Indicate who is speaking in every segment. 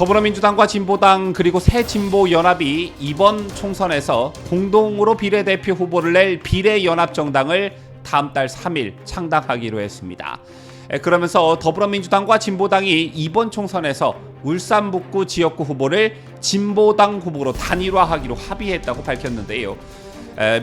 Speaker 1: 더불어민주당과 진보당 그리고 새진보연합이 이번 총선에서 공동으로 비례대표 후보를 낼 비례연합정당을 다음 달 3일 창당하기로 했습니다. 그러면서 더불어민주당과 진보당이 이번 총선에서 울산 북구 지역구 후보를 진보당 후보로 단일화하기로 합의했다고 밝혔는데요.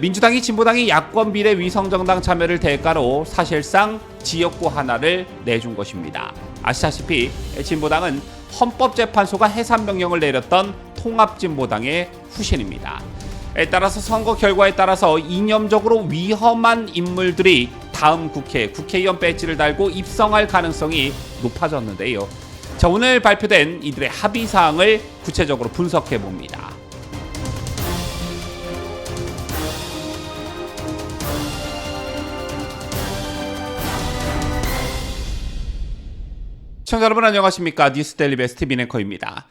Speaker 1: 민주당이 진보당이 야권 비례 위성정당 참여를 대가로 사실상 지역구 하나를 내준 것입니다. 아시다시피 진보당은 헌법재판소가 해산명령을 내렸던 통합진보당의 후신입니다. 따라서 선거 결과에 따라서 이념적으로 위험한 인물들이 다음 국회의원 배지를 달고 입성할 가능성이 높아졌는데요. 자, 오늘 발표된 이들의 합의사항을 구체적으로 분석해 봅니다. 시청자 여러분 안녕하십니까? 뉴스데일리 베스트 민앵커입니다.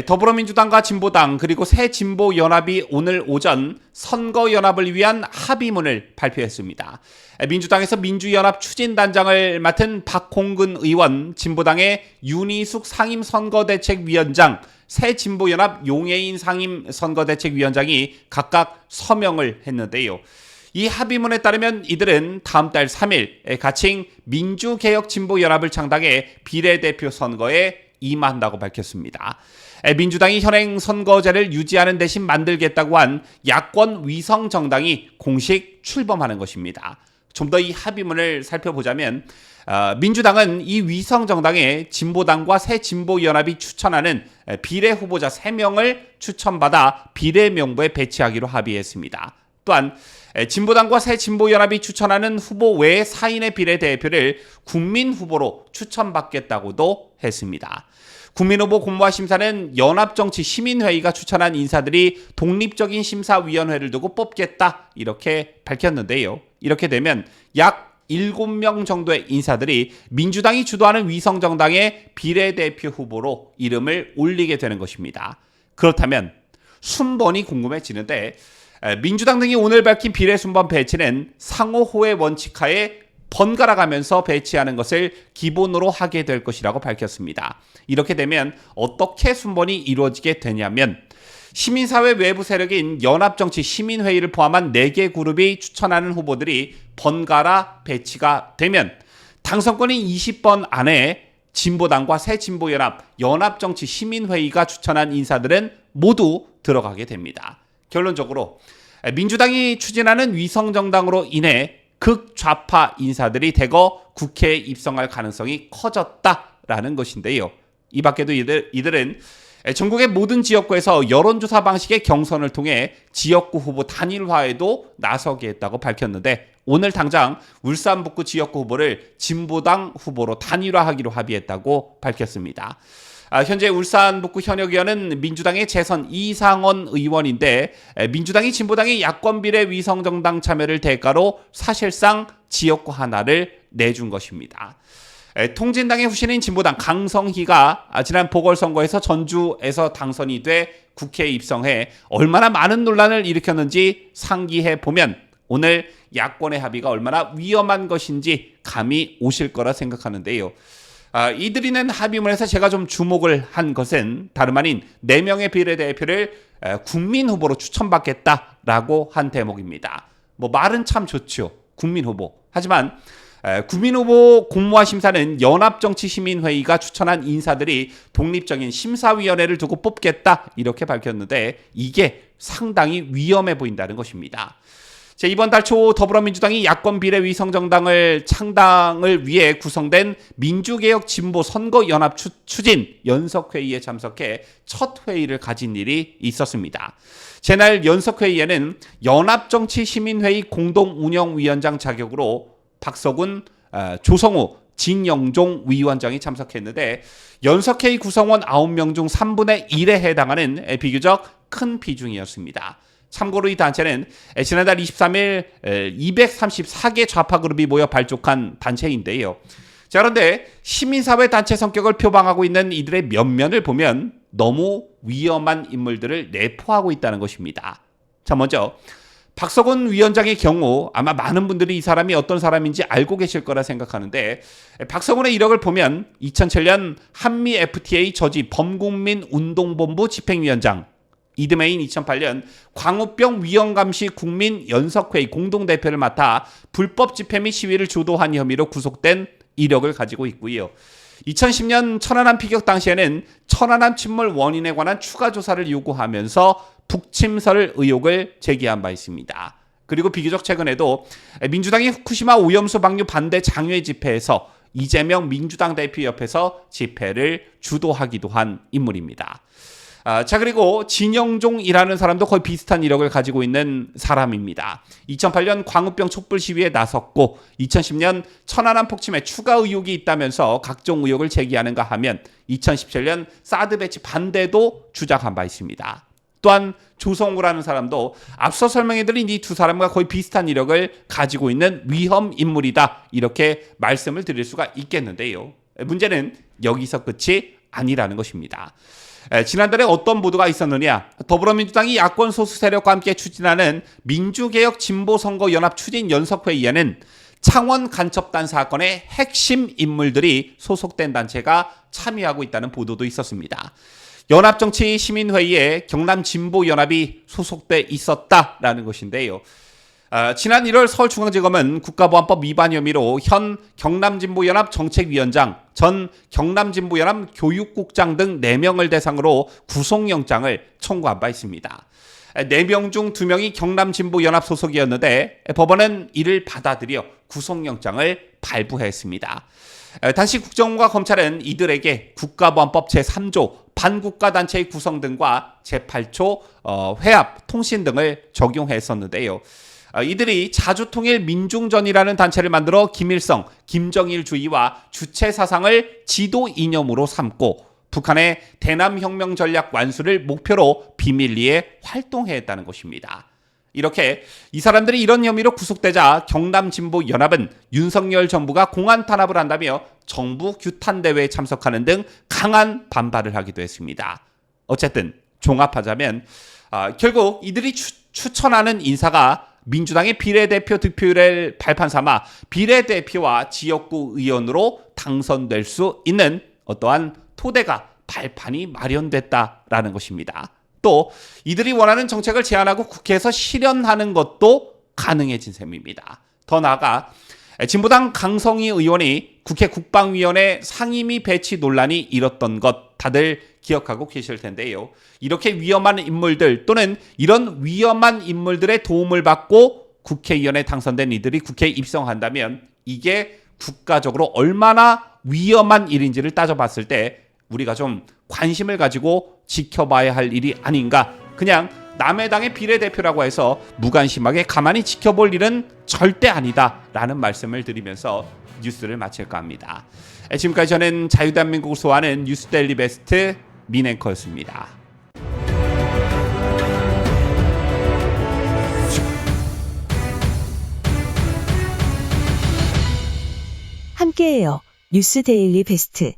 Speaker 1: 더불어민주당과 진보당 그리고 새진보연합이 오늘 오전 선거연합을 위한 합의문을 발표했습니다. 민주당에서 민주연합 추진단장을 맡은 박홍근 의원, 진보당의 윤희숙 상임선거대책위원장, 새진보연합 용해인 상임선거대책위원장이 각각 서명을 했는데요. 이 합의문에 따르면 이들은 다음 달 3일 가칭 민주개혁진보연합을 창당해 비례대표 선거에 임한다고 밝혔습니다. 민주당이 현행 선거제를 유지하는 대신 만들겠다고 한 야권 위성정당이 공식 출범하는 것입니다. 좀 더 이 합의문을 살펴보자면 민주당은 이 위성정당에 진보당과 새진보연합이 추천하는 비례후보자 3명을 추천받아 비례명부에 배치하기로 합의했습니다. 또한 진보당과 새진보연합이 추천하는 후보 외에 4인의 비례대표를 국민후보로 추천받겠다고도 했습니다. 국민후보 공모와 심사는 연합정치시민회의가 추천한 인사들이 독립적인 심사위원회를 두고 뽑겠다 이렇게 밝혔는데요. 이렇게 되면 약 7명 정도의 인사들이 민주당이 주도하는 위성정당의 비례대표 후보로 이름을 올리게 되는 것입니다. 그렇다면 순번이 궁금해지는데 민주당 등이 오늘 밝힌 비례 순번 배치는 상호호의 원칙하에 번갈아 가면서 배치하는 것을 기본으로 하게 될 것이라고 밝혔습니다. 이렇게 되면 어떻게 순번이 이루어지게 되냐면 시민사회 외부 세력인 연합정치시민회의를 포함한 4개 그룹이 추천하는 후보들이 번갈아 배치가 되면 당선권인 20번 안에 진보당과 새진보연합, 연합정치시민회의가 추천한 인사들은 모두 들어가게 됩니다. 결론적으로 민주당이 추진하는 위성정당으로 인해 극좌파 인사들이 대거 국회에 입성할 가능성이 커졌다라는 것인데요. 이 밖에도 이들은 전국의 모든 지역구에서 여론조사 방식의 경선을 통해 지역구 후보 단일화에도 나서겠다고 밝혔는데 오늘 당장 울산 북구 지역구 후보를 진보당 후보로 단일화하기로 합의했다고 밝혔습니다. 현재 울산 북구 현역 의원은 민주당의 재선 이상원 의원인데 민주당이 진보당의 야권 비례 위성정당 참여를 대가로 사실상 지역구 하나를 내준 것입니다. 통진당의 후신인 진보당 강성희가 지난 보궐선거에서 전주에서 당선이 돼 국회에 입성해 얼마나 많은 논란을 일으켰는지 상기해 보면 오늘 야권의 합의가 얼마나 위험한 것인지 감이 오실 거라 생각하는데요. 이들이 낸 합의문에서 제가 좀 주목을 한 것은 다름 아닌 4명의 비례대표를 국민 후보로 추천받겠다라고 한 대목입니다. 말은 참 좋죠. 국민 후보. 하지만 국민 후보 공모와 심사는 연합정치시민회의가 추천한 인사들이 독립적인 심사위원회를 두고 뽑겠다 이렇게 밝혔는데 이게 상당히 위험해 보인다는 것입니다. 이번 달 초 더불어민주당이 야권 비례 위성정당을 창당을 위해 구성된 민주개혁진보 선거연합 추진 연석회의에 참석해 첫 회의를 가진 일이 있었습니다. 제날 연석회의에는 연합정치시민회의 공동운영위원장 자격으로 박서군, 조성우, 진영종 위원장이 참석했는데 연석회의 구성원 9명 중 3분의 1에 해당하는 비교적 큰 비중이었습니다. 참고로 이 단체는 지난달 23일 234개 좌파 그룹이 모여 발족한 단체인데요. 자, 그런데 시민사회 단체 성격을 표방하고 있는 이들의 면면을 보면 너무 위험한 인물들을 내포하고 있다는 것입니다. 자, 먼저 박석원 위원장의 경우 아마 많은 분들이 이 사람이 어떤 사람인지 알고 계실 거라 생각하는데, 박석원의 이력을 보면 2007년 한미 FTA 저지 범국민운동본부 집행위원장, 이듬해인 2008년 광우병 위험감시 국민연석회의 공동대표를 맡아 불법 집회 및 시위를 주도한 혐의로 구속된 이력을 가지고 있고요. 2010년 천안함 피격 당시에는 천안함 침몰 원인에 관한 추가 조사를 요구하면서 북침설 의혹을 제기한 바 있습니다. 그리고 비교적 최근에도 민주당이 후쿠시마 오염수 방류 반대 장외 집회에서 이재명 민주당 대표 옆에서 집회를 주도하기도 한 인물입니다. 자, 그리고 진영종이라는 사람도 거의 비슷한 이력을 가지고 있는 사람입니다. 2008년 광우병 촛불 시위에 나섰고 2010년 천안함 폭침에 추가 의혹이 있다면서 각종 의혹을 제기하는가 하면 2017년 사드 배치 반대도 주장한 바 있습니다. 또한 조성우라는 사람도 앞서 설명해드린 이 두 사람과 거의 비슷한 이력을 가지고 있는 위험 인물이다, 이렇게 말씀을 드릴 수가 있겠는데요. 문제는 여기서 끝이 아니라는 것입니다. 지난달에 어떤 보도가 있었느냐, 더불어민주당이 야권 소수 세력과 함께 추진하는 민주개혁 진보선거연합 추진연석회의에는 창원 간첩단 사건의 핵심 인물들이 소속된 단체가 참여하고 있다는 보도도 있었습니다. 연합정치시민회의에 경남진보연합이 소속돼 있었다라는 것인데요. 지난 1월 서울중앙지검은 국가보안법 위반 혐의로 현 경남진보연합 정책위원장, 전 경남진보연합 교육국장 등 4명을 대상으로 구속영장을 청구한 바 있습니다. 4명 중 2명이 경남진보연합 소속이었는데 법원은 이를 받아들여 구속영장을 발부했습니다. 당시 국정원과 검찰은 이들에게 국가보안법 제3조 반국가단체의 구성 등과 제8조 회합, 통신 등을 적용했었는데요. 이들이 자주통일 민중전이라는 단체를 만들어 김일성, 김정일 주의와 주체 사상을 지도 이념으로 삼고 북한의 대남혁명 전략 완수를 목표로 비밀리에 활동했다는 것입니다. 이렇게 이 사람들이 이런 혐의로 구속되자 경남진보연합은 윤석열 정부가 공안 탄압을 한다며 정부 규탄대회에 참석하는 등 강한 반발을 하기도 했습니다. 어쨌든 종합하자면 결국 이들이 추천하는 인사가 민주당의 비례대표 득표율을 발판 삼아 비례대표와 지역구 의원으로 당선될 수 있는 어떠한 토대가, 발판이 마련됐다라는 것입니다. 또 이들이 원하는 정책을 제안하고 국회에서 실현하는 것도 가능해진 셈입니다. 더 나아가 진보당 강성희 의원이 국회 국방위원회 상임위 배치 논란이 일었던 것 다들 기억하고 계실 텐데요. 이렇게 위험한 인물들 또는 이런 위험한 인물들의 도움을 받고 국회의원에 당선된 이들이 국회에 입성한다면 이게 국가적으로 얼마나 위험한 일인지를 따져봤을 때 우리가 좀 관심을 가지고 지켜봐야 할 일이 아닌가. 그냥 남의 당의 비례대표라고 해서 무관심하게 가만히 지켜볼 일은 절대 아니다라는 말씀을 드리면서 뉴스를 마칠까 합니다. 지금까지 저는 자유대한민국을 소화하는 뉴스데일리 베스트 민앵커였습니다.
Speaker 2: 함께해요. 뉴스데일리 베스트.